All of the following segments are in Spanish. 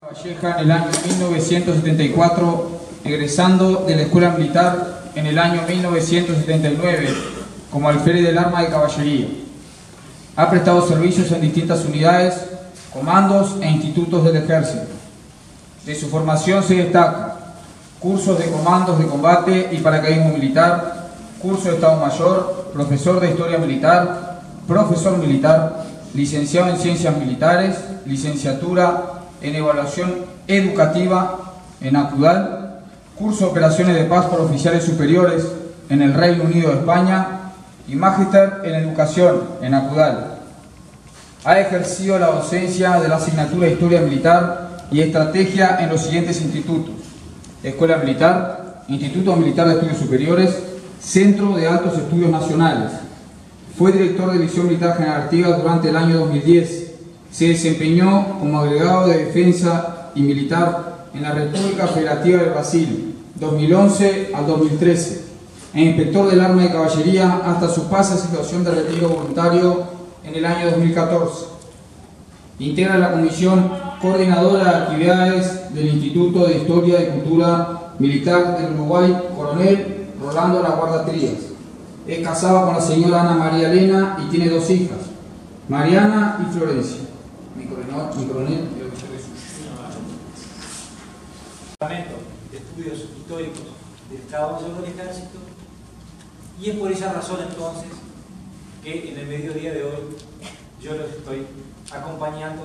Valleja en el año 1974, egresando de la Escuela Militar en el año 1979 como alférez del arma de caballería. Ha prestado servicios en distintas unidades, comandos e institutos del Ejército. De su formación se destaca cursos de comandos de combate y paracaidismo militar, curso de Estado Mayor, profesor de Historia Militar, profesor militar, licenciado en Ciencias Militares, licenciatura en Evaluación Educativa en ACUDAL, curso de Operaciones de Paz para Oficiales Superiores en el Reino Unido de España y Magíster en Educación en ACUDAL. Ha ejercido la docencia de la asignatura de Historia Militar y Estrategia en los siguientes institutos: Escuela Militar, Instituto Militar de Estudios Superiores, Centro de Altos Estudios Nacionales. Fue director de División Militar General Artigas durante el año 2010. Se desempeñó como agregado de Defensa y Militar en la República Federativa de Brasil, 2011 al 2013, e inspector del arma de caballería hasta su pase a situación de retiro voluntario en el año 2014. Integra la Comisión Coordinadora de Actividades del Instituto de Historia y Cultura Militar del Uruguay, Coronel Rolando Laguarda Trías. Es casado con la señora Ana María Elena y tiene dos hijas, Mariana y Florencia. Mi coronel, Departamento de Estudios Históricos del Estado Mayor del Ejército, y es por esa razón entonces que en el mediodía de hoy yo los estoy acompañando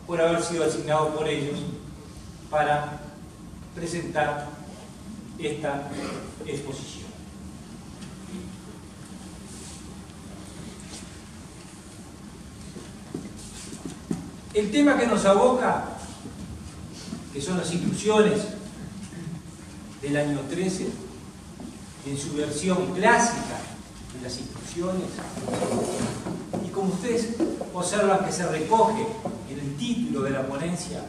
por haber sido asignado por ellos para presentar esta exposición. El tema que nos aboca, que son las instrucciones del año 13, en su versión clásica de las instrucciones, y como ustedes observan que se recoge en el título de la ponencia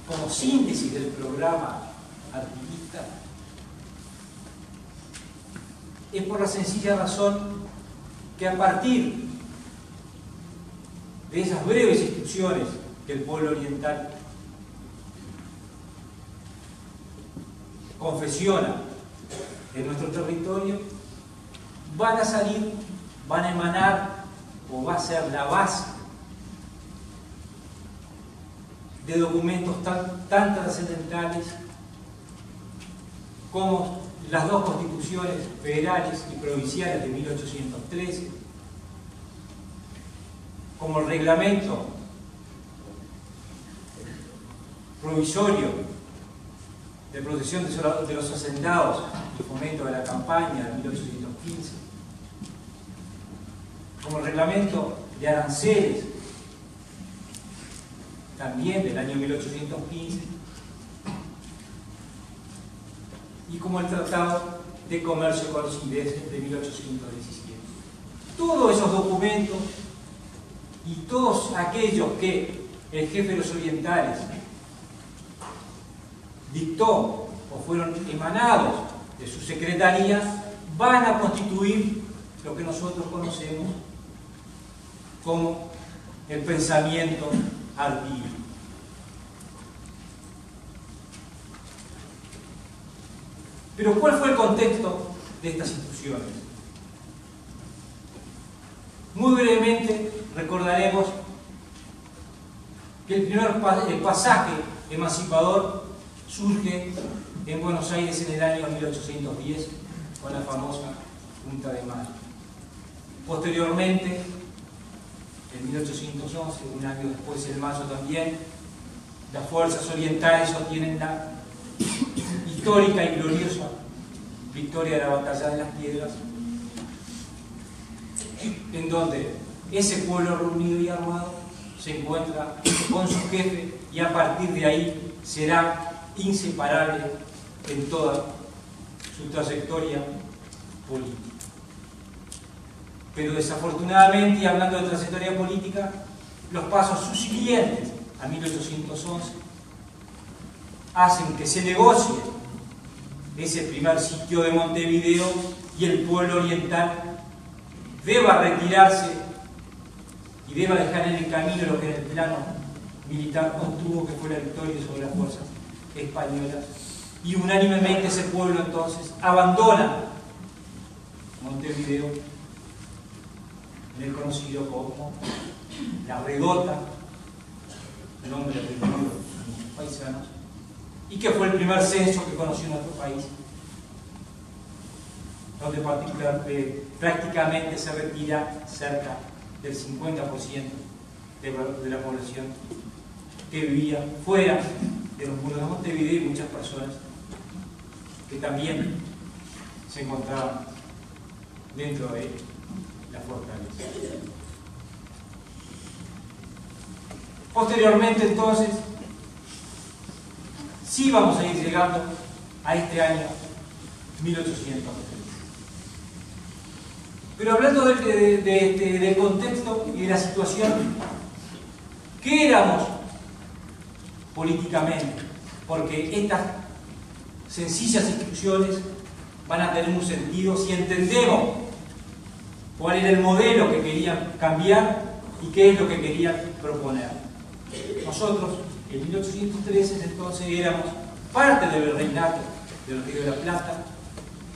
como síntesis del programa artiguista, es por la sencilla razón que a partir de esas breves instrucciones que el pueblo oriental confesiona en nuestro territorio, van a salir, van a emanar, o va a ser la base de documentos tan trascendentales como las dos constituciones federales y provinciales de 1813, como el reglamento provisorio de protección de los hacendados y fomento de la campaña de 1815, como el reglamento de aranceles también del año 1815, y como el Tratado de Comercio con los Ingleses de 1817. Todos esos documentos y todos aquellos que el jefe de los orientales dictó o fueron emanados de su secretaría van a constituir lo que nosotros conocemos como el pensamiento artiguista. Pero ¿cuál fue el contexto de estas instrucciones? Muy brevemente recordaremos que el primer pasaje emancipador surge en Buenos Aires en el año 1810 con la famosa Junta de Mayo. Posteriormente, en 1811, un año después, en mayo también, las fuerzas orientales obtienen la histórica y gloriosa victoria de la Batalla de las Piedras, en donde ese pueblo reunido y armado se encuentra con su jefe y a partir de ahí será inseparable en toda su trayectoria política. Pero desafortunadamente, y hablando de trayectoria política, los pasos subsiguientes a 1811 hacen que se negocie ese primer sitio de Montevideo y el pueblo oriental deba retirarse y deba dejar en el camino lo que en el plano militar obtuvo, que fue la victoria sobre las fuerzas españolas, y unánimemente ese pueblo entonces abandona Montevideo en el conocido como La Redota, el nombre aprendido de nuestros paisanos, y que fue el primer censo que conoció nuestro país, donde prácticamente se retira cerca del 50% de la población que vivía fuera de los muros de Montevideo, y muchas personas que también se encontraban dentro de la fortaleza. Posteriormente, entonces, sí vamos a ir llegando a este año 1813. Pero hablando del contexto y de la situación, ¿qué éramos políticamente? Porque estas sencillas instrucciones van a tener un sentido si entendemos cuál era el modelo que querían cambiar y qué es lo que querían proponer. Nosotros, en 1813, entonces, éramos parte del virreinato del Río de la Plata,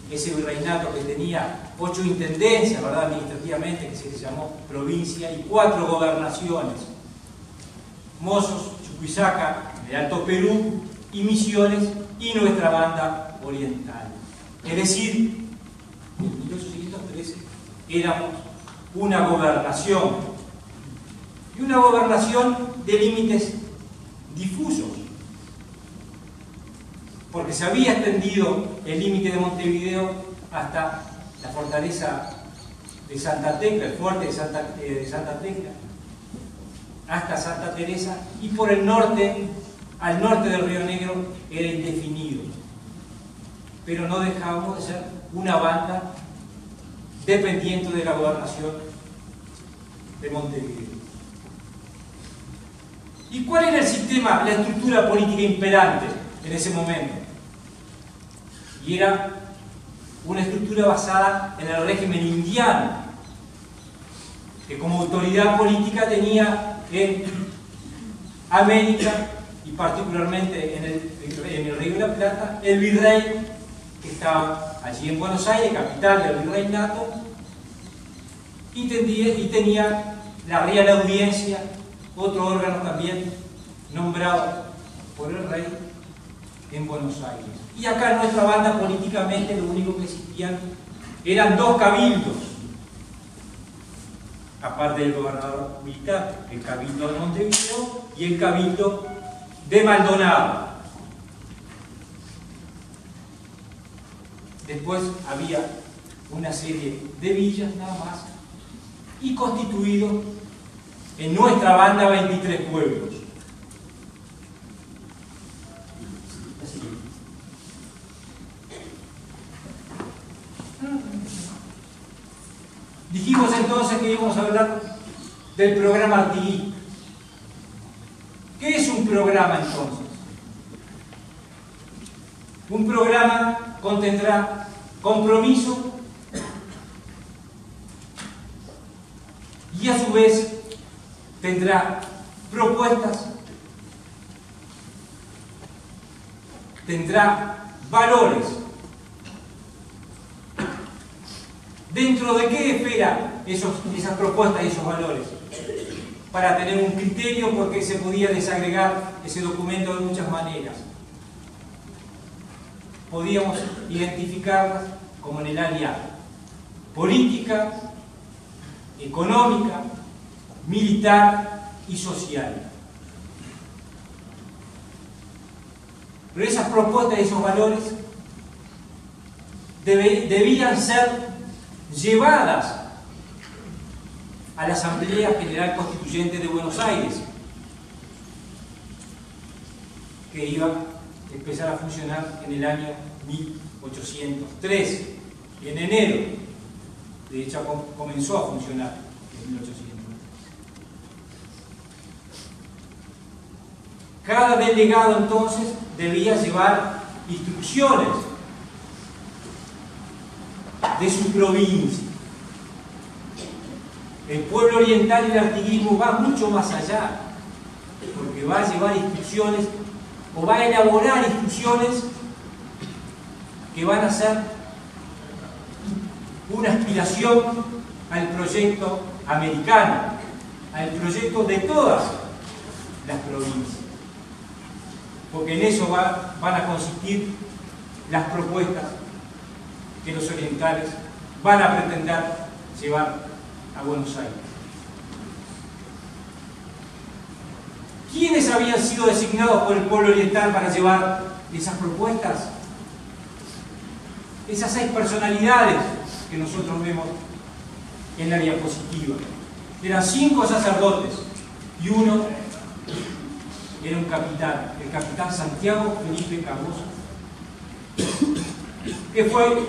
ese virreinato que tenía 8 intendencias, ¿verdad?, administrativamente, que se les llamó provincia, y 4 gobernaciones: Mozos, Chuquisaca, el Alto Perú, y Misiones, y nuestra banda oriental. Es decir, en 1813 éramos una gobernación, y una gobernación de límites difusos, porque se había extendido el límite de Montevideo hasta la fortaleza de Santa Tecla, el fuerte de Santa Tecla, hasta Santa Teresa, y por el norte, al norte del Río Negro, era indefinido. Pero no dejábamos de ser una banda dependiente de la gobernación de Montevideo. ¿Y cuál era el sistema, la estructura política imperante en ese momento? Y era una estructura basada en el régimen indiano, que como autoridad política tenía en América, y particularmente en el Río de la Plata, el virrey, que estaba allí en Buenos Aires, capital del virreinato, y tenía la Real Audiencia, otro órgano también nombrado por el rey en Buenos Aires. Y acá en nuestra banda, políticamente, lo único que existían eran 2 cabildos, aparte del gobernador militar: el cabildo de Montevideo y el cabildo de Maldonado. Después había una serie de villas nada más, y constituido en nuestra banda 23 pueblos. Dijimos entonces que íbamos a hablar del programa Artiguí. ¿Qué es un programa entonces? Un programa contendrá compromiso y a su vez tendrá propuestas, tendrá valores. ¿Dentro de qué esfera esas propuestas y esos valores? Para tener un criterio, porque se podía desagregar ese documento de muchas maneras. Podíamos identificarlas como en el área política, económica, militar y social. Pero esas propuestas y esos valores debían ser llevadas a la Asamblea General Constituyente de Buenos Aires, que iba a empezar a funcionar en el año 1813, y en enero, de hecho, comenzó a funcionar en 1813. Cada delegado entonces debía llevar instrucciones de su provincia. El pueblo oriental y el artiguismo va mucho más allá. porque va a llevar instrucciones o va a elaborar instrucciones que van a ser una aspiración al proyecto americano, al proyecto de todas las provincias, porque en eso van a consistir las propuestas que los orientales van a pretender llevar a Buenos Aires. ¿Quiénes habían sido designados por el pueblo oriental para llevar esas propuestas? Esas 6 personalidades que nosotros vemos en la diapositiva. Eran 5 sacerdotes y uno era un capitán, el capitán Santiago Felipe Caboso, que fue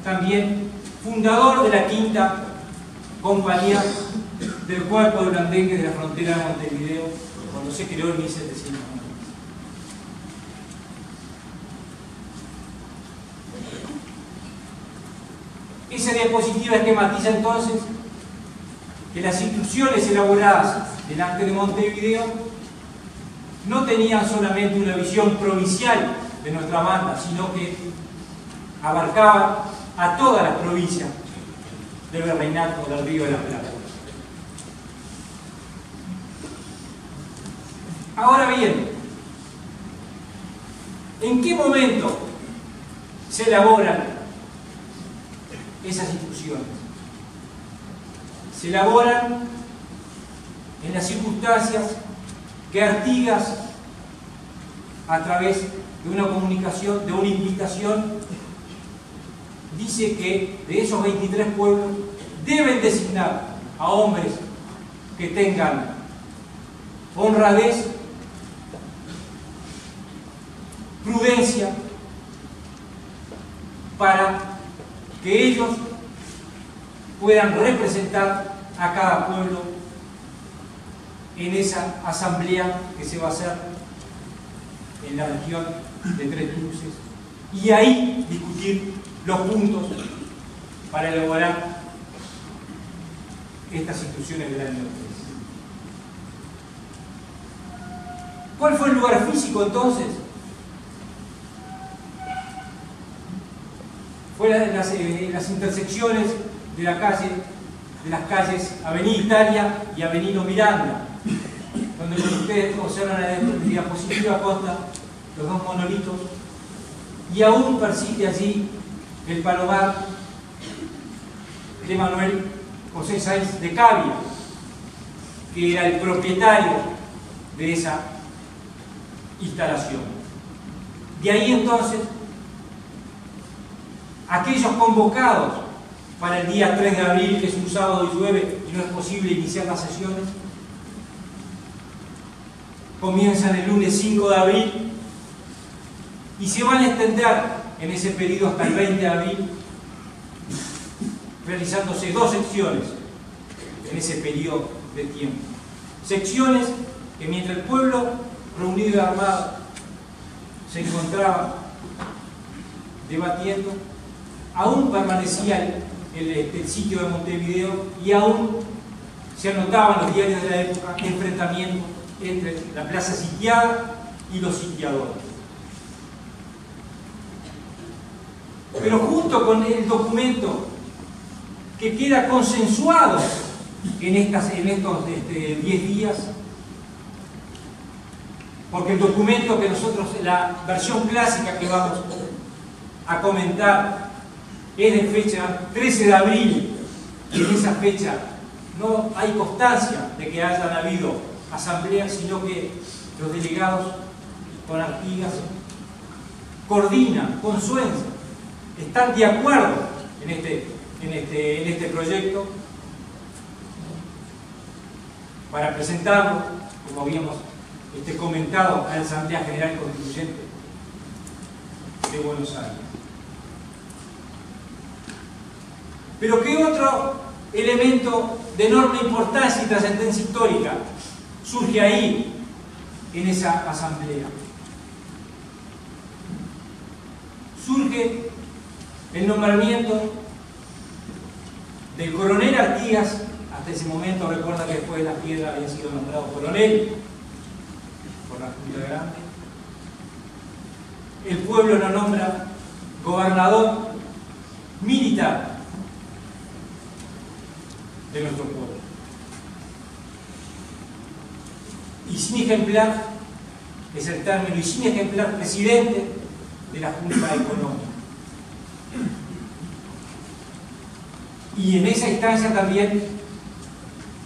también fundador de la 5ª compañía del cuerpo de blandengues de la frontera de Montevideo, cuando se creó en 1700. Esa diapositiva esquematiza entonces que las instrucciones elaboradas delante de Montevideo no tenían solamente una visión provincial de nuestra banda, sino que abarcaban a todas las provincias del Virreinato del Río de la Plata. Ahora bien, ¿en qué momento se elaboran esas instrucciones? Se elaboran en las circunstancias que Artigas, a través de una comunicación, de una invitación, dice que de esos 23 pueblos deben designar a hombres que tengan honradez, prudencia, para que ellos puedan representar a cada pueblo en esa asamblea que se va a hacer en la región de Tres Cruces, y ahí discutir los puntos para elaborar estas instituciones del año 3. ¿Cuál fue el lugar físico entonces? Fue las intersecciones de las calles Avenida Italia y Avenida Miranda, donde ustedes observan en la diapositiva consta los 2 monolitos, y aún persiste allí el palomar de Manuel José Sáenz de Cavia, que era el propietario de esa instalación. De ahí entonces, aquellos convocados para el día 3 de abril, que es un sábado y llueve y no es posible iniciar las sesiones, comienzan el lunes 5 de abril y se van a extender en ese periodo hasta el 20 de abril, realizándose 2 secciones en ese periodo de tiempo. Secciones que mientras el pueblo reunido y armado se encontraba debatiendo, aún permanecía el sitio de Montevideo y aún se anotaban los diarios de la época enfrentamientos entre la plaza sitiada y los sitiadores. Pero junto con el documento que queda consensuado en estos 10 días, porque el documento que nosotros, la versión clásica que vamos a comentar, es de fecha 13 de abril, y en esa fecha no hay constancia de que hayan habido asambleas, sino que los delegados con Artigas coordinan, consuencian, están de acuerdo en este proyecto para presentarlo, como habíamos comentado, a la Asamblea General Constituyente de Buenos Aires. Pero ¿qué otro elemento de enorme importancia y trascendencia histórica surge ahí, en esa asamblea? Surge el nombramiento del coronel Artigas. Hasta ese momento, recuerda que después de la piedra había sido nombrado coronel, por la Junta Grande. El pueblo lo nombra gobernador militar de nuestro pueblo. Y sin ejemplar, es el término, y sin ejemplar presidente de la Junta Económica. Y en esa instancia también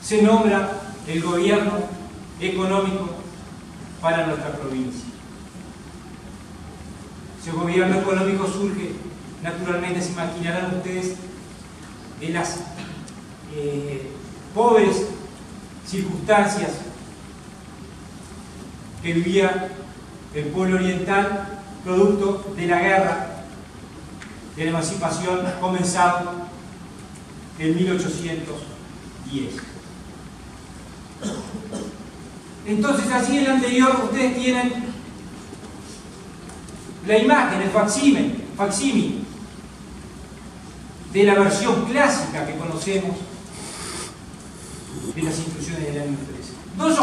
se nombra el gobierno económico para nuestra provincia. Ese gobierno económico surge, naturalmente, se imaginarán ustedes, de las pobres circunstancias que vivía el pueblo oriental, producto de la guerra de la emancipación comenzado en 1810. Entonces, así en el anterior ustedes tienen la imagen, el facsímil de la versión clásica que conocemos de las instrucciones del año 13. Dos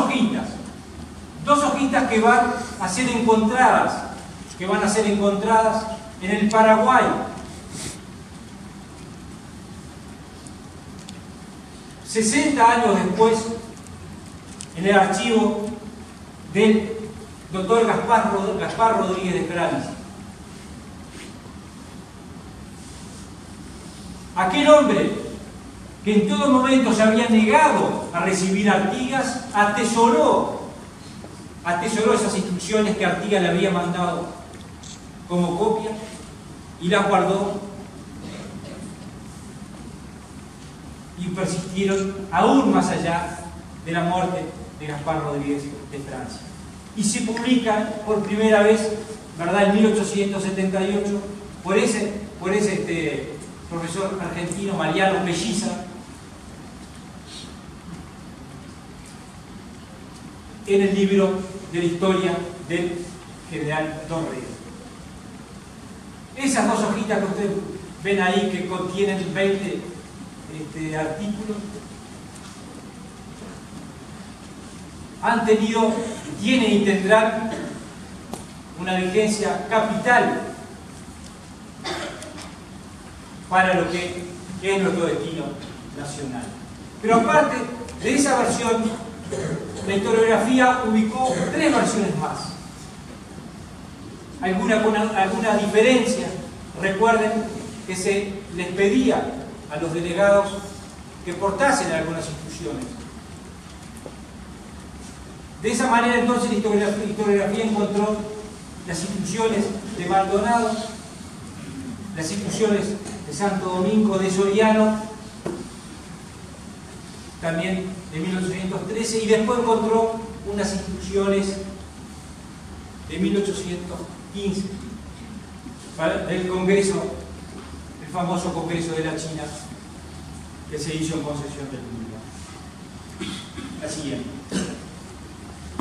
hojitas que van a ser encontradas en el Paraguay. ...60 años después, en el archivo del doctor Gaspar Rodríguez de Fralis. Aquel hombre que en todo momento se había negado a recibir a Artigas, atesoró esas instrucciones que Artigas le había mandado como copia y las guardó, y persistieron aún más allá de la muerte de Gaspar Rodríguez de Francia. Y se publica por primera vez, ¿verdad?, en 1878 por ese profesor argentino, Mariano Pelliza, en el libro de la historia del general Dorrego. Esas dos hojitas que ustedes ven ahí, que contienen 20 artículos, han tenido, tienen y tendrán una vigencia capital para lo que es nuestro destino nacional. Pero aparte de esa versión, la historiografía ubicó 3 versiones más. Alguna diferencia. Recuerden que se les pedía a los delegados que portasen algunas instrucciones. De esa manera, entonces, la historiografía encontró las instrucciones de Maldonado, las instrucciones de Santo Domingo de Soriano, también de 1813, y después encontró unas instrucciones de 1815 del Congreso, el famoso Congreso de la China, que se hizo en Concepción del Uruguay. La siguiente.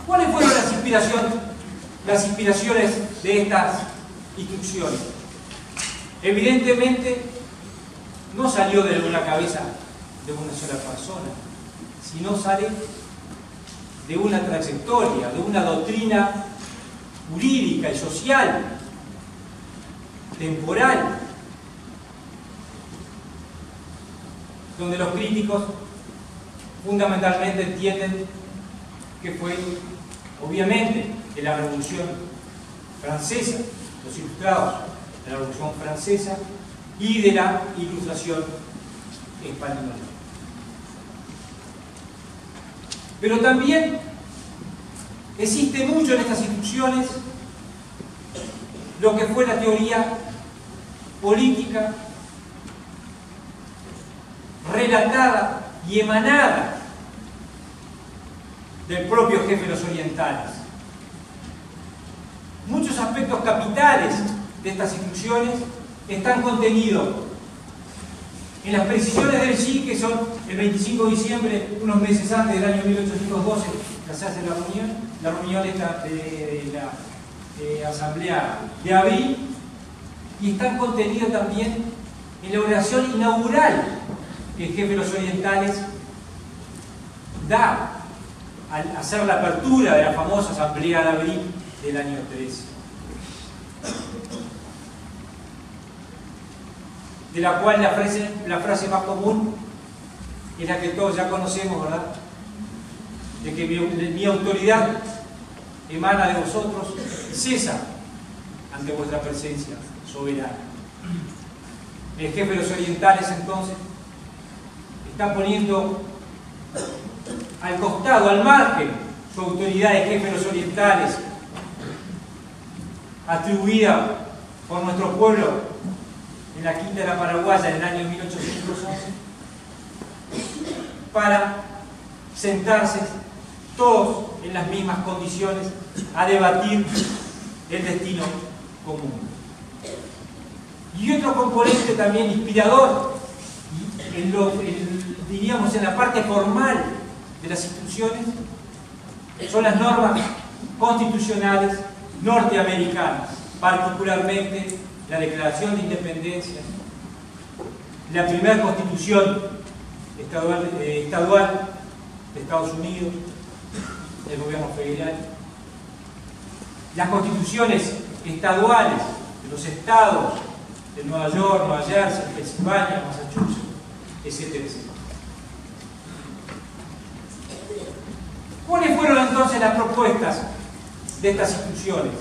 ¿Cuáles fueron las inspiraciones de estas instrucciones? Evidentemente, no salió de una cabeza de una sola persona, sino sale de una trayectoria, de una doctrina jurídica y social, temporal, donde los críticos fundamentalmente entienden que fue, obviamente, de la Revolución Francesa, los ilustrados de la Revolución Francesa y de la Ilustración española. Pero también existe mucho en estas instrucciones lo que fue la teoría política relatada y emanada del propio jefe de los orientales. Muchos aspectos capitales de estas instrucciones están contenidos en las precisiones del sí, que son el 25 de diciembre, unos meses antes del año 1812, que se hace la reunión de la Asamblea de Abril, y están contenidos también en la oración inaugural que el jefe de los orientales da al hacer la apertura de la famosa Asamblea de Abril del año 13. De la cual la frase más común es la que todos ya conocemos, ¿verdad? De que mi autoridad emana de vosotros, cesa ante vuestra presencia soberana. El jefe de los orientales, entonces, está poniendo al costado, al margen, su autoridad de jefe de los orientales, atribuida por nuestro pueblo en la Quinta de la Paraguaya en el año 1811, para sentarse todos en las mismas condiciones a debatir el destino común. Y otro componente también inspirador, diríamos en la parte formal de las instituciones, son las normas constitucionales norteamericanas, particularmente la Declaración de Independencia, la primera constitución estadual de Estados Unidos, del gobierno federal, las constituciones estaduales de los estados de Nueva York, Nueva Jersey, Pensilvania, Massachusetts, etcétera, etcétera. ¿Cuáles fueron entonces las propuestas de estas instituciones?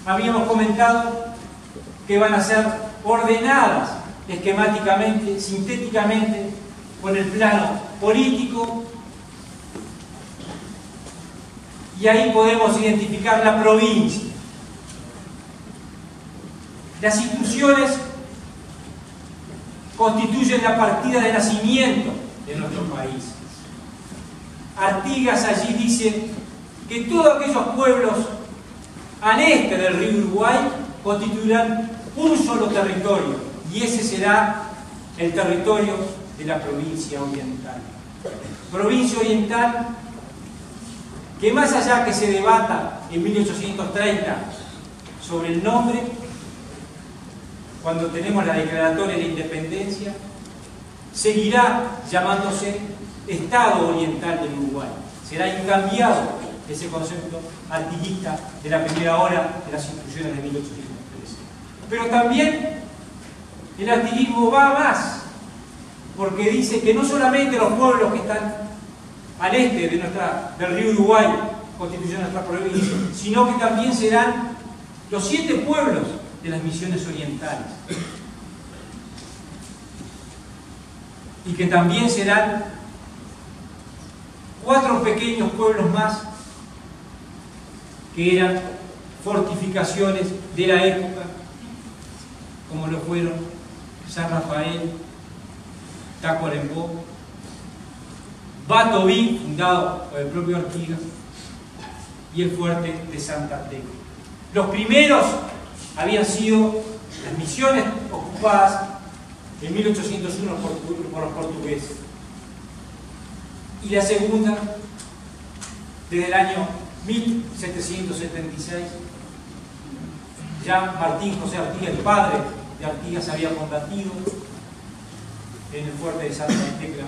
Habíamos comentado que van a ser ordenadas esquemáticamente, sintéticamente, por el plano político, y ahí podemos identificar la provincia. Las instituciones constituyen la partida de nacimiento de nuestro país. Artigas allí dice que todos aquellos pueblos al este del río Uruguay constituirán un solo territorio, y ese será el territorio de la provincia oriental. Provincia oriental que, más allá que se debata en 1830 sobre el nombre, cuando tenemos la declaratoria de independencia, seguirá llamándose Estado Oriental del Uruguay. Será incambiado ese concepto artiguista de la primera hora de las instituciones de 1813. Pero también el artiguismo va más, porque dice que no solamente los pueblos que están al este del río Uruguay constituyen nuestra provincia, sino que también serán los 7 pueblos de las misiones orientales, y que también serán 4 pequeños pueblos más que eran fortificaciones de la época, como lo fueron San Rafael, Tacuarembó, Batoví, fundado por el propio Artigas, y el fuerte de Santa Tecla. Los primeros habían sido las misiones ocupadas en 1801 por los portugueses, y la segunda desde el año 1776. Ya Martín José Artigas, el padre de Artigas, había combatido en el fuerte de Santa Tecla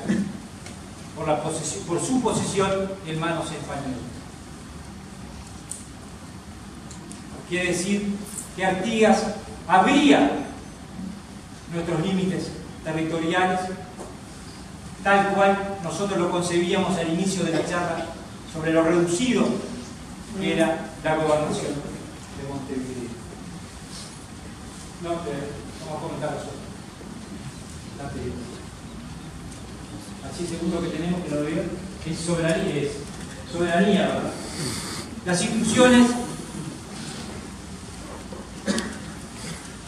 por su posesión en manos españolas. Quiere decir que Artigas abría nuestros límites territoriales tal cual nosotros lo concebíamos al inicio de la charla sobre lo reducido que era la gobernación de Montevideo. No, vamos a comentar nosotros. Así segundo que tenemos que lo veo, es soberanía, ¿verdad? Las instituciones,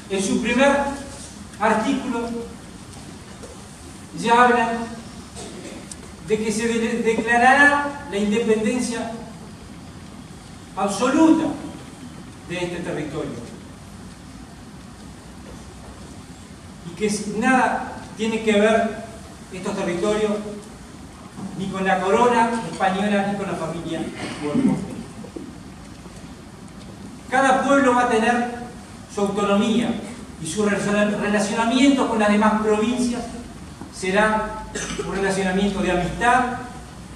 en su primer artículo, ya hablan de que se declarará la independencia absoluta de este territorio, y que nada tiene que ver estos territorios ni con la corona española ni con la familia Borbón. Cada pueblo va a tener su autonomía, y su relacionamiento con las demás provincias será un relacionamiento de amistad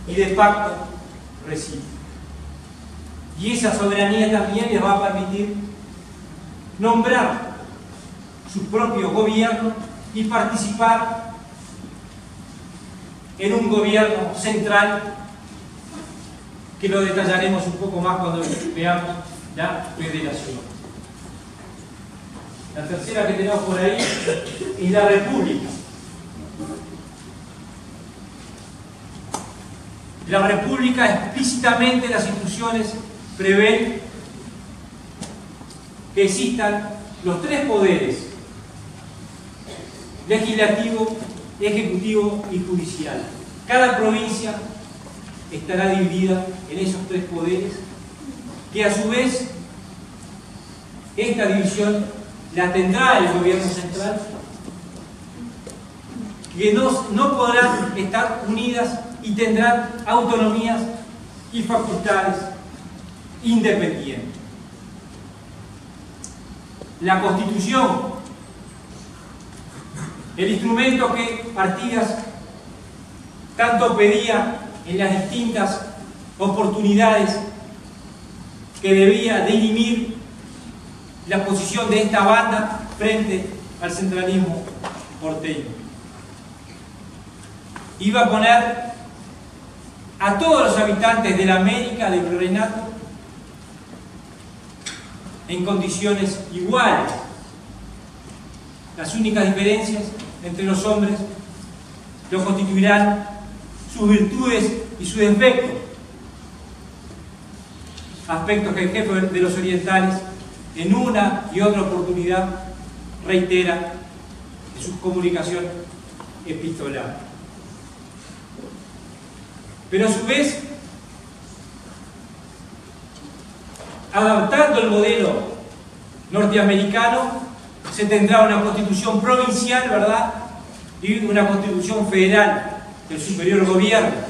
y de pacto recibe. Y esa soberanía también les va a permitir nombrar su propio gobierno y participar en un gobierno central que lo detallaremos un poco más cuando veamos la federación. La tercera que tenemos por ahí es la república. La república, explícitamente las instituciones prevén que existan los tres poderes: legislativo, ejecutivo y judicial. Cada provincia estará dividida en esos tres poderes, que a su vez esta división la tendrá el gobierno central, que no podrán estar unidas y tendrán autonomías y facultades independientes. La Constitución, el instrumento que Artigas tanto pedía en las distintas oportunidades, que debía dirimir la posición de esta banda frente al centralismo porteño. Iba a poner a todos los habitantes de la América del Virreinato en condiciones iguales. Las únicas diferencias entre los hombres lo constituirán sus virtudes y sus defectos, aspectos que el jefe de los orientales en una y otra oportunidad reitera en su comunicación epistolar. Pero a su vez, adaptando el modelo norteamericano, se tendrá una constitución provincial, ¿verdad?, y una constitución federal del superior gobierno.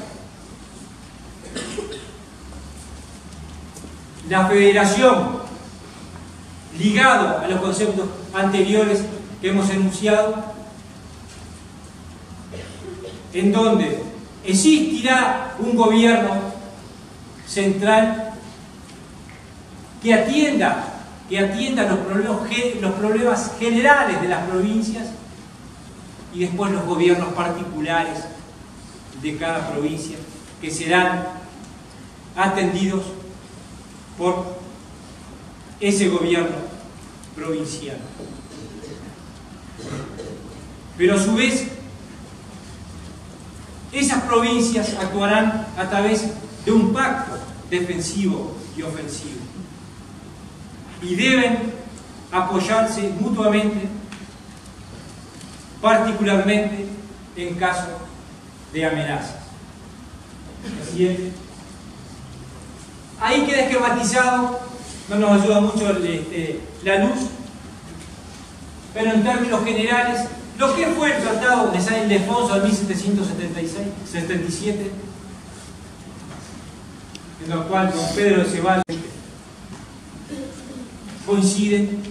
La federación, ligado a los conceptos anteriores que hemos enunciado, en donde existirá un gobierno central que atienda los problemas generales de las provincias, y después los gobiernos particulares de cada provincia, que serán atendidos por ese gobierno provincial. Pero a su vez, esas provincias actuarán a través de un pacto defensivo y ofensivo, y deben apoyarse mutuamente, particularmente en caso de amenazas. Así es. Ahí queda esquematizado, no nos ayuda mucho la luz, pero en términos generales, lo que fue el Tratado de San Ildefonso de 1777, en lo cual don Pedro de Ceballos coinciden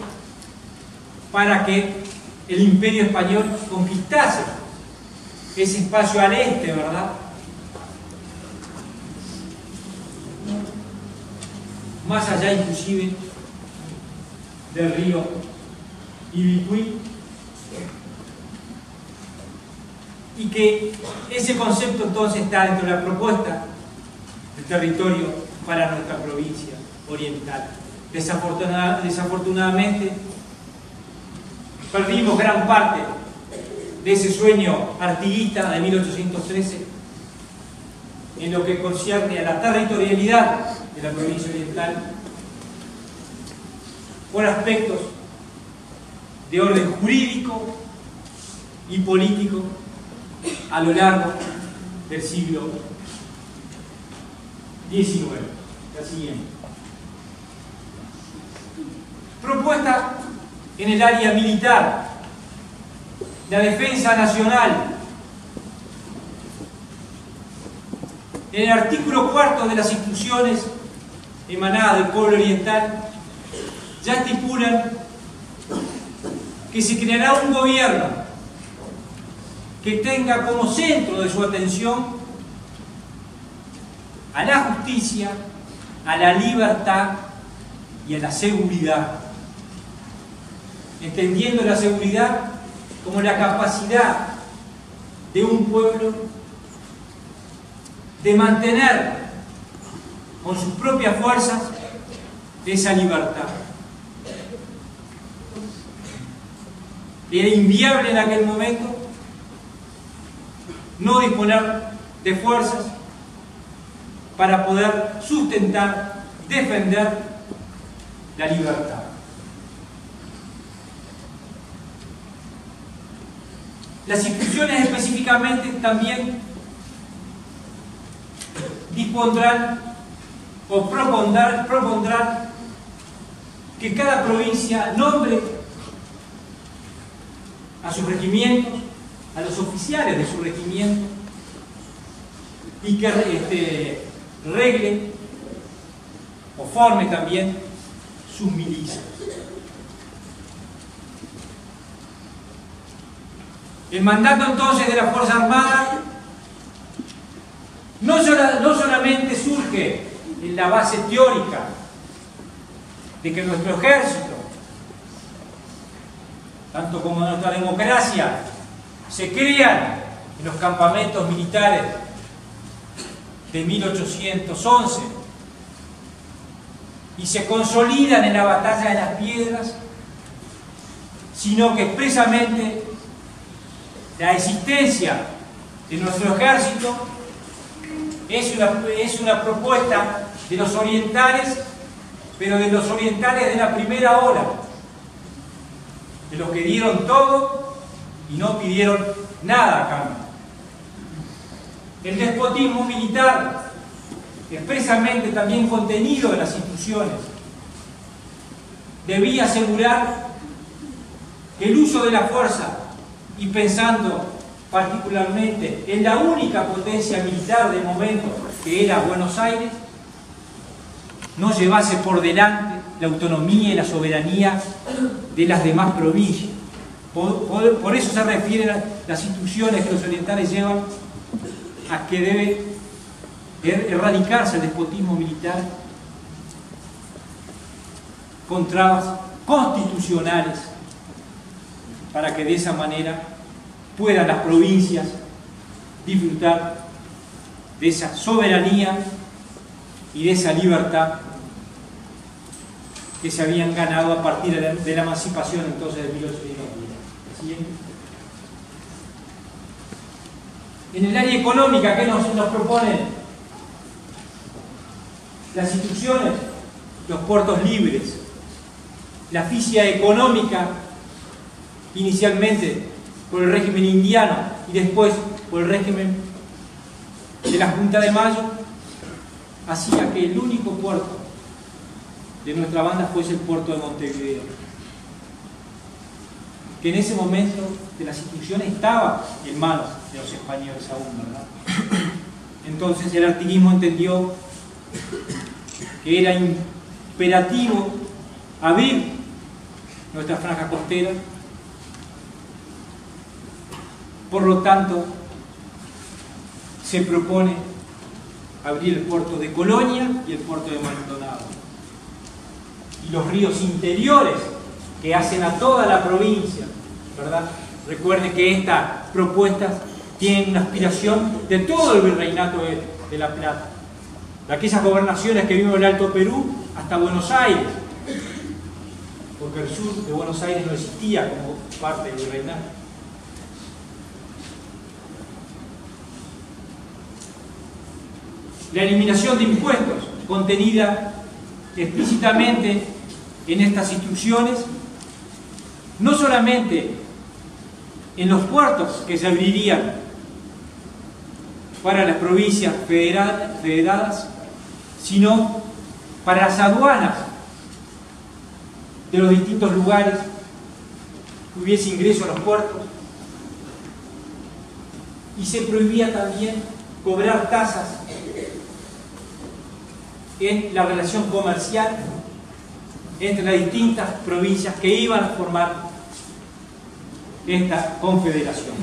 para que el Imperio Español conquistase ese espacio al este, ¿verdad?, más allá inclusive del río Ibicuí, y que ese concepto entonces está dentro de la propuesta de territorio para nuestra provincia oriental. Desafortunadamente perdimos gran parte de ese sueño artiguista de 1813 en lo que concierne a la territorialidad de la provincia oriental, por aspectos de orden jurídico y político a lo largo del siglo XIX. La siguiente. Propuesta en el área militar: la defensa nacional. En el artículo 4 de las instrucciones emanadas del pueblo oriental ya estipulan que se creará un gobierno que tenga como centro de su atención a la justicia, a la libertad y a la seguridad, entendiendo la seguridad como la capacidad de un pueblo de mantener con sus propias fuerzas esa libertad. Era inviable en aquel momento no disponer de fuerzas para poder sustentar, defender la libertad. Las instituciones específicamente también dispondrán o propondrán que cada provincia nombre a sus regimientos, a los oficiales de su regimiento, y que regle o forme también sus milicias. El mandato entonces de la Fuerza Armada no solamente surge en la base teórica de que nuestro ejército, tanto como nuestra democracia, se crean en los campamentos militares de 1811 y se consolidan en la batalla de las Piedras, sino que expresamente la existencia de nuestro ejército es una propuesta de los orientales, pero de los orientales de la primera hora, de los que dieron todo y no pidieron nada a cambio. El despotismo militar, expresamente también contenido en las instrucciones, debía asegurar que el uso de la fuerza, y pensando particularmente en la única potencia militar del momento, que era Buenos Aires, no llevase por delante la autonomía y la soberanía de las demás provincias. Por eso se refieren las instrucciones que los orientales llevan a que debe erradicarse el despotismo militar con trabas constitucionales, para que de esa manera puedan las provincias disfrutar de esa soberanía y de esa libertad que se habían ganado a partir de la emancipación entonces de 1810. Siguiente. En el área económica, ¿qué nos proponen las instrucciones? Los puertos libres, la asfixia económica, inicialmente por el régimen indiano y después por el régimen de la Junta de Mayo, hacía que el único puerto de nuestra banda fuese el puerto de Montevideo, que en ese momento de las instituciones estaba en manos de los españoles aún, ¿verdad? Entonces el artiguismo entendió que era imperativo abrir nuestra franja costera. Por lo tanto, se propone abrir el puerto de Colonia y el puerto de Maldonado. Y los ríos interiores que hacen a toda la provincia, ¿verdad? Recuerden que estas propuestas tienen una aspiración de todo el virreinato de La Plata, de aquellas gobernaciones que vimos en el Alto Perú hasta Buenos Aires, porque el sur de Buenos Aires no existía como parte del virreinato. La eliminación de impuestos, contenida explícitamente en estas instrucciones, no solamente en los puertos que se abrirían para las provincias federadas, sino para las aduanas de los distintos lugares que hubiese ingreso a los puertos, y se prohibía también cobrar tasas en la relación comercial entre las distintas provincias que iban a formar esta confederación.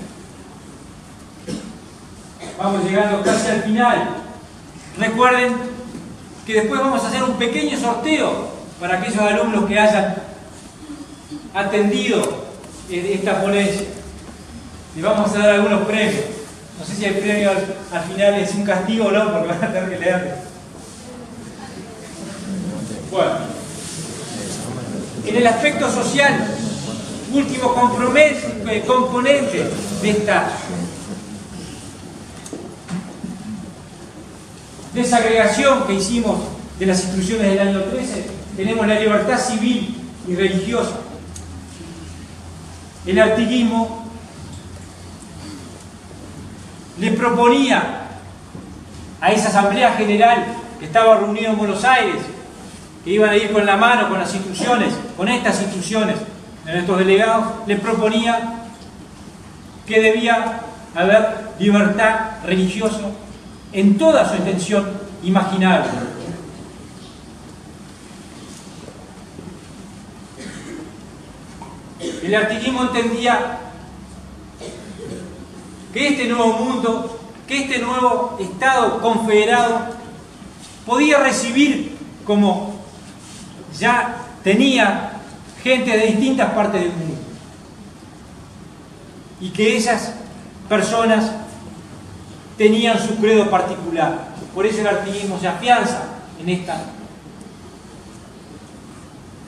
Vamos llegando casi al final Recuerden que después vamos a hacer un pequeño sorteo para aquellos alumnos que hayan atendido esta ponencia. Les vamos a dar algunos premios. No sé si el premio al final es un castigo o no, porque van a tener que leerlo. Bueno, en el aspecto social, último componente de esta desagregación que hicimos de las instituciones del año 13, tenemos la libertad civil y religiosa. El artiguismo le proponía a esa Asamblea General que estaba reunida en Buenos Aires, que iban a ir con la mano con las instituciones, con estas instituciones de nuestros delegados, le proponía que debía haber libertad religiosa en toda su extensión imaginable. El artiguismo entendía que este nuevo mundo, que este nuevo Estado confederado podía recibir, como ya tenía, gente de distintas partes del mundo, y que esas personas tenían su credo particular. Por eso el artiguismo se afianza en esta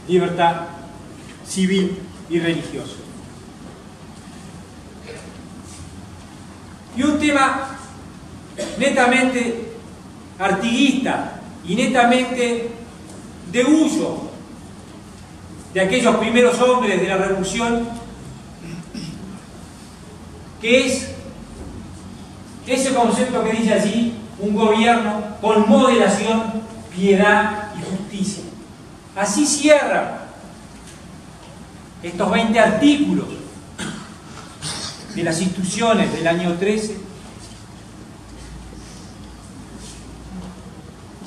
libertad civil y religiosa. Y un tema netamente artiguista y netamente de uso de aquellos primeros hombres de la revolución, que es ese concepto que dice así: un gobierno con moderación, piedad y justicia. Así cierran estos 20 artículos de las instituciones del año 13,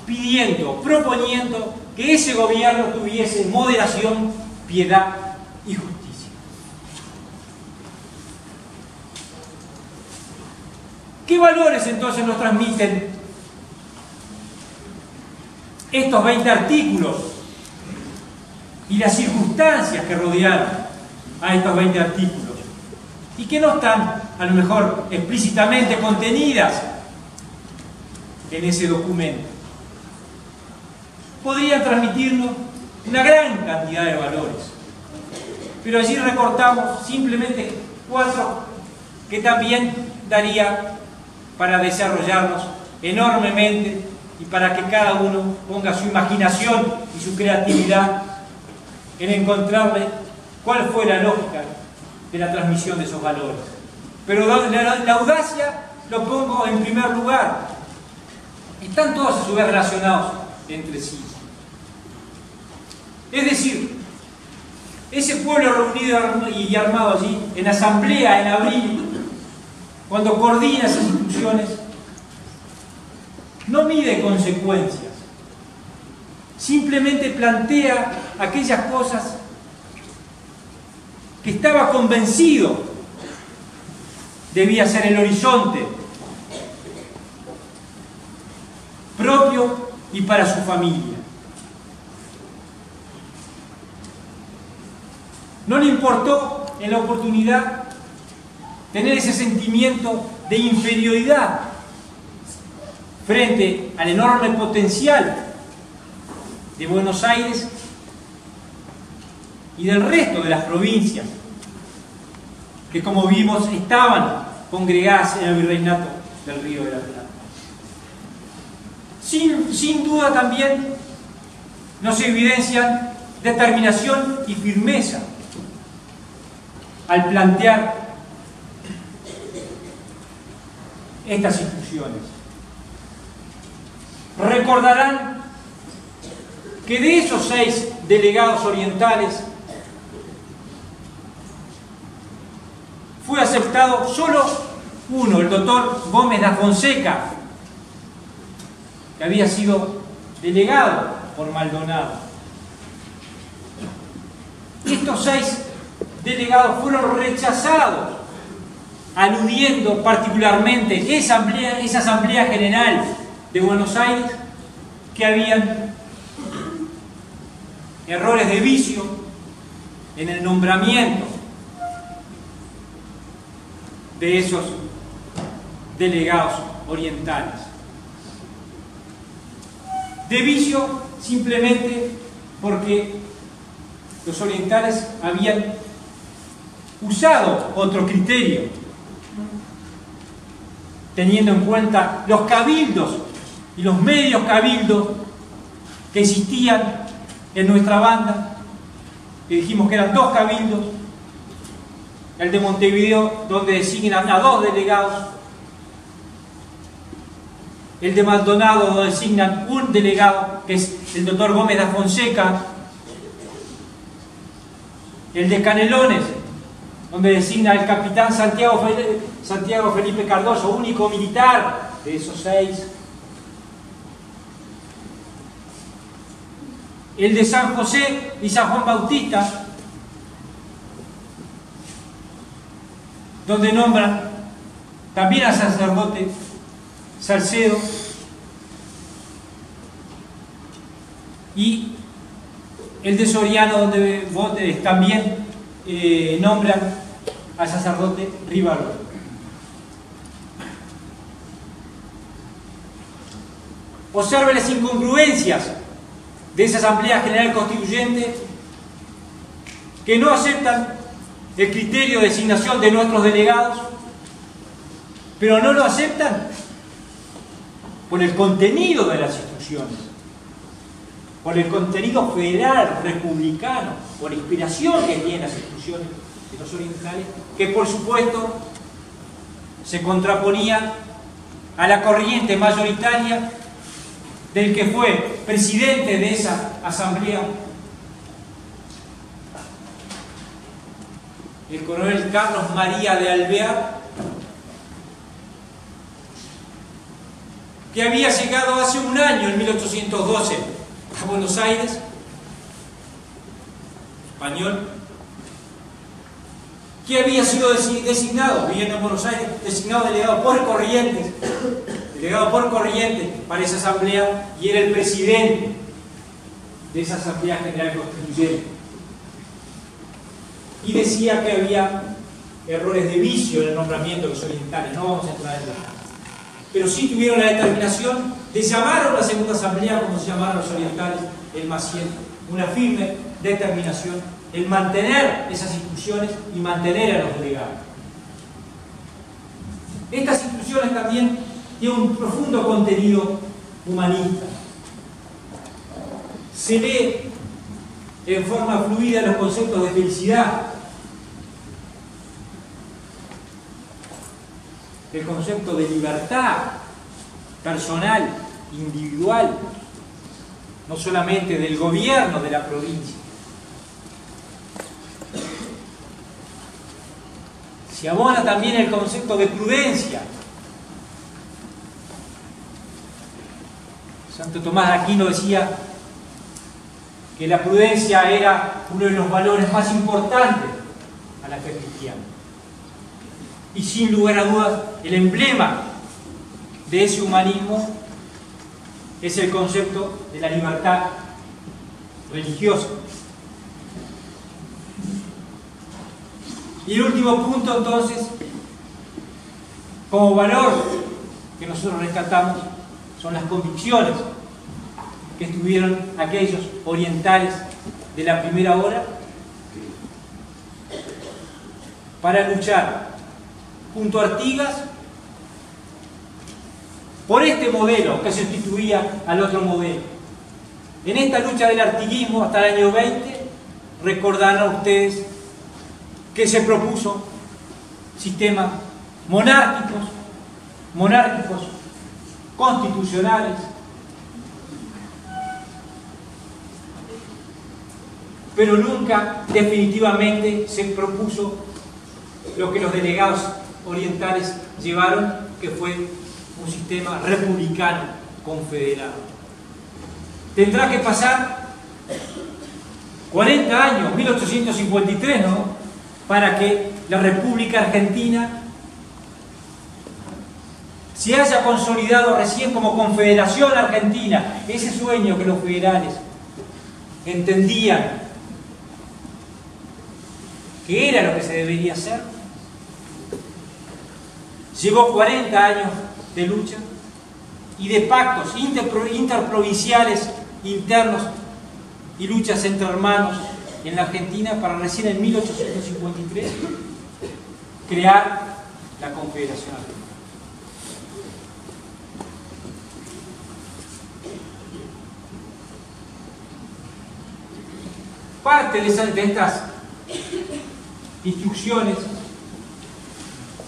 pidiendo, proponiendo que ese gobierno tuviese moderación, piedad y justicia. ¿Qué valores entonces nos transmiten estos 20 artículos y las circunstancias que rodearon a estos 20 artículos? Y que no están, a lo mejor, explícitamente contenidas en ese documento. Podrían transmitirnos una gran cantidad de valores, pero allí recortamos simplemente 4 que también daría para desarrollarnos enormemente y para que cada uno ponga su imaginación y su creatividad en encontrarle cuál fue la lógica de la transmisión de esos valores. Pero la audacia lo pongo en primer lugar. Están todos a su vez relacionados entre sí. Es decir, ese pueblo reunido y armado allí, en asamblea en abril, cuando coordina esas instituciones, no mide consecuencias, simplemente plantea aquellas cosas que estaba convencido debía ser el horizonte propio y para su familia. No le importó en la oportunidad tener ese sentimiento de inferioridad frente al enorme potencial de Buenos Aires y del resto de las provincias que, como vimos, estaban congregadas en el virreinato del Río de la Plata. Sin duda también nos evidencian determinación y firmeza al plantear estas instituciones. Recordarán que de esos 6 delegados orientales fue aceptado solo uno, el doctor Gómez da Fonseca, que había sido delegado por Maldonado. Estos 6 delegados fueron rechazados, aludiendo particularmente esa asamblea general de Buenos Aires que habían errores de vicio en el nombramiento de esos delegados orientales. De vicio simplemente porque los orientales habían usado otro criterio, teniendo en cuenta los cabildos y los medios cabildos que existían en nuestra banda, que dijimos que eran 2 cabildos, el de Montevideo, donde designan a 2 delegados, el de Maldonado, donde designan un delegado, que es el doctor Gómez da Fonseca, el de Canelones, donde designa el capitán Santiago Felipe Cardoso, único militar de esos 6. El de San José y San Juan Bautista, donde nombran también al sacerdote Salcedo, y el de Soriano, donde también nombran al sacerdote Rivaldo. Observe las incongruencias de esa Asamblea General Constituyente, que no aceptan el criterio de designación de nuestros delegados, pero no lo aceptan por el contenido de las instrucciones, por el contenido federal, republicano, por la inspiración que tienen las instrucciones de los orientales, que por supuesto se contraponía a la corriente mayoritaria del que fue presidente de esa asamblea, el coronel Carlos María de Alvear, que había llegado hace un año, en 1812, a Buenos Aires, español, que había sido designado, viviendo en Buenos Aires, designado delegado por Corrientes para esa asamblea, y era el presidente de esa Asamblea General Constituyente. Y decía que había errores de vicio en el nombramiento de los orientales. No vamos a entrar en eso, pero sí tuvieron la determinación de llamar a una segunda asamblea, como se llamaron los orientales, el Maciel, una firme determinación en mantener esas instituciones y mantener a los delegados. Estas instituciones también tienen un profundo contenido humanista. Se lee en forma fluida los conceptos de felicidad, el concepto de libertad personal, individual, no solamente del gobierno de la provincia. Se abona también el concepto de prudencia. Santo Tomás de Aquino decía que la prudencia era uno de los valores más importantes a la fe cristiana. Y sin lugar a dudas, el emblema de ese humanismo es el concepto de la libertad religiosa. Y el último punto, entonces, como valor que nosotros rescatamos, son las convicciones que tuvieron aquellos orientales de la primera hora para luchar junto a Artigas por este modelo que sustituía al otro modelo. En esta lucha del artiguismo hasta el año 20, recordarán ustedes que se propuso sistemas monárquicos, constitucionales, pero nunca definitivamente se propuso lo que los delegados orientales llevaron, que fue un sistema republicano confederado. Tendrá que pasar 40 años, 1853, ¿no?, para que la República Argentina se haya consolidado recién como Confederación Argentina, ese sueño que los federales entendían que era lo que se debería hacer. Llevó 40 años de lucha y de pactos interprovinciales internos y luchas entre hermanos en la Argentina para recién en 1853 crear la Confederación Argentina. Parte de estas instrucciones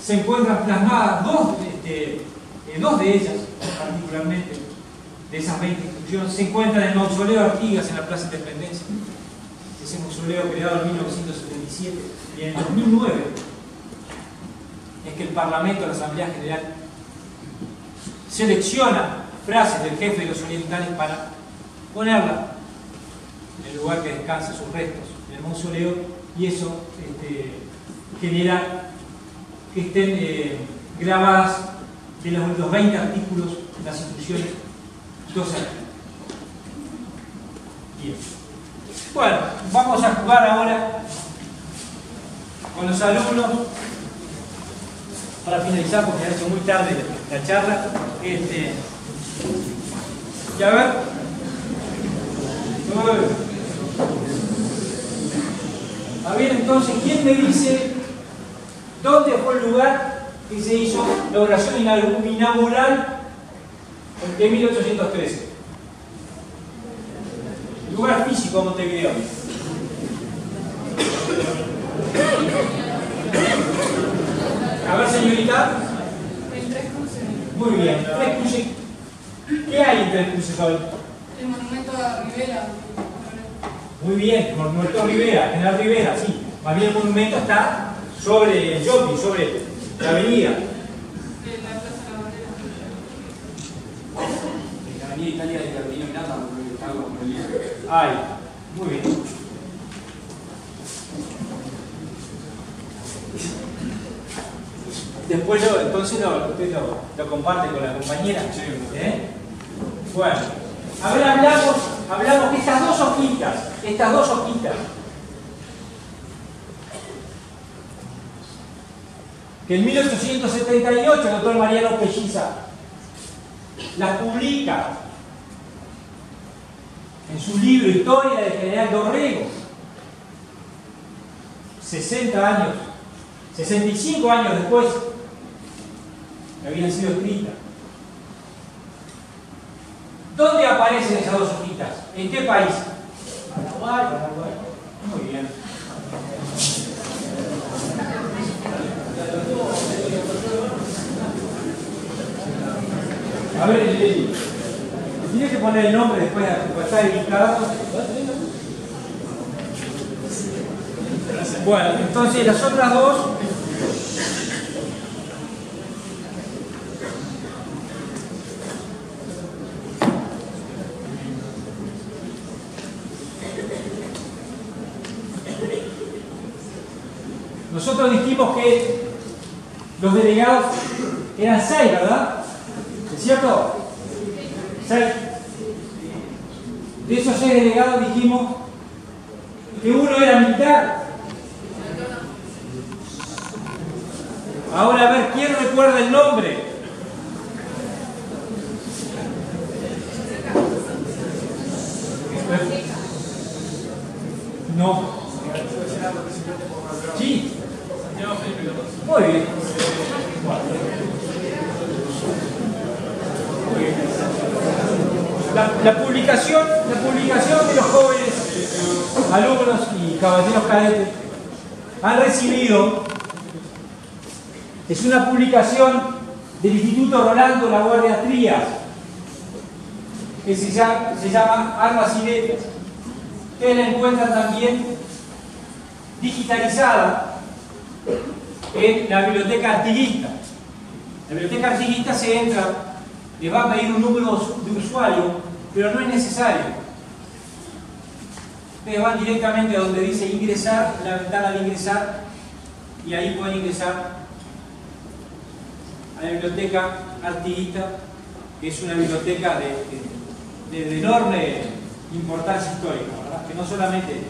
se encuentran plasmadas, dos de ellas particularmente, de esas 20 instrucciones, se encuentran en el mausoleo de Artigas en la Plaza Independencia, ese mausoleo creado en 1977, y en el 2009 es que el Parlamento, la Asamblea General, selecciona frases del jefe de los orientales para ponerla en el lugar que descansa sus restos, en el mausoleo, y eso genera que estén grabadas de los 20 artículos, las instrucciones, 2 artículos. Bien. Bueno, vamos a jugar ahora con los alumnos para finalizar, porque ha hecho muy tarde la charla. Y a ver. A ver, entonces, ¿quién me dice dónde fue el lugar que se hizo la oración inaugural de 1813? Lugar físico de Montevideo. A ver, señorita. En Tres Cruces. Muy bien. Tres Cruces. ¿Qué hay en Tres Cruces hoy? El monumento a Rivera. Muy bien, el monumento a Rivera, General Rivera, sí. Más bien el monumento está sobre el shopping, sobre la avenida. En la Plaza de la Bandera. En la avenida Italia de Carolina Miranda, porque está con el día. Ahí, muy bien. Después entonces usted lo comparte con la compañera. Sí. Bueno, a ver, hablamos de estas dos hojitas, que en 1878 el doctor Mariano Pelliza las publica en su libro Historia del General Dorrego. 65 años después habían sido escritas. ¿Dónde aparecen esas dos hojitas? ¿En qué país? Paraguay. Muy bien. A ver, tiene que poner el nombre después de estar editado. Bueno, entonces las otras dos. Nosotros dijimos que los delegados eran 6, ¿verdad? ¿Es cierto? 6. De esos 6 delegados dijimos que uno era militar. Ahora a ver, ¿quién recuerda el nombre? No. Sí. Muy bien. La publicación de los jóvenes alumnos y caballeros cadetes han recibido es una publicación del Instituto Rolando La Guardia Trías, que se llama Armas y Letras. Ustedes la encuentran también digitalizada en la biblioteca artiguista. La biblioteca artiguista se entra, les va a pedir un número de usuario, pero no es necesario. Ustedes van directamente a donde dice ingresar, la ventana de ingresar, y ahí pueden ingresar a la biblioteca Artiguita, que es una biblioteca de enorme importancia histórica, ¿verdad? Que no solamente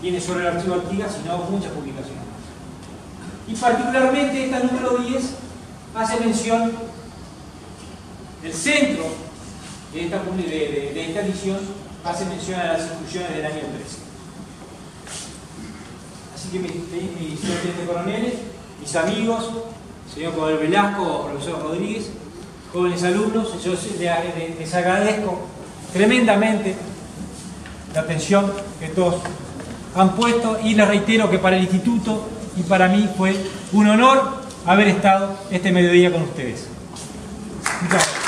tiene sobre el archivo Artigas, sino muchas publicaciones. Y particularmente esta número 10 hace mención, el centro de esta edición hace mención a las instituciones del año 13. Así que mis tenientes coroneles, mis amigos, señor Coronel Velasco, profesor Rodríguez, jóvenes alumnos, yo les agradezco tremendamente la atención que todos han puesto y les reitero que para el instituto y para mí fue un honor haber estado este mediodía con ustedes. Muchas gracias.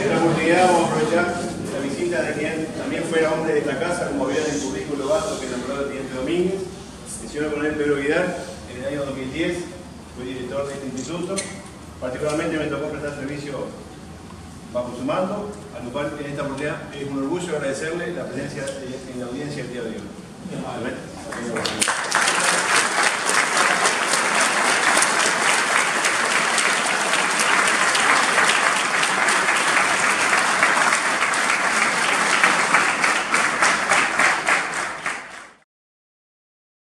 Esta oportunidad vamos a aprovechar la visita de quien también fuera hombre de esta casa, como vean en el currículo vasto que nombró el teniente Domínguez, el señor coronel Pedro Vidal. En el año 2010 fui director de este instituto. Particularmente me tocó prestar servicio bajo su mando, a lo cual en esta oportunidad es un orgullo agradecerle la presencia en la audiencia el día de hoy.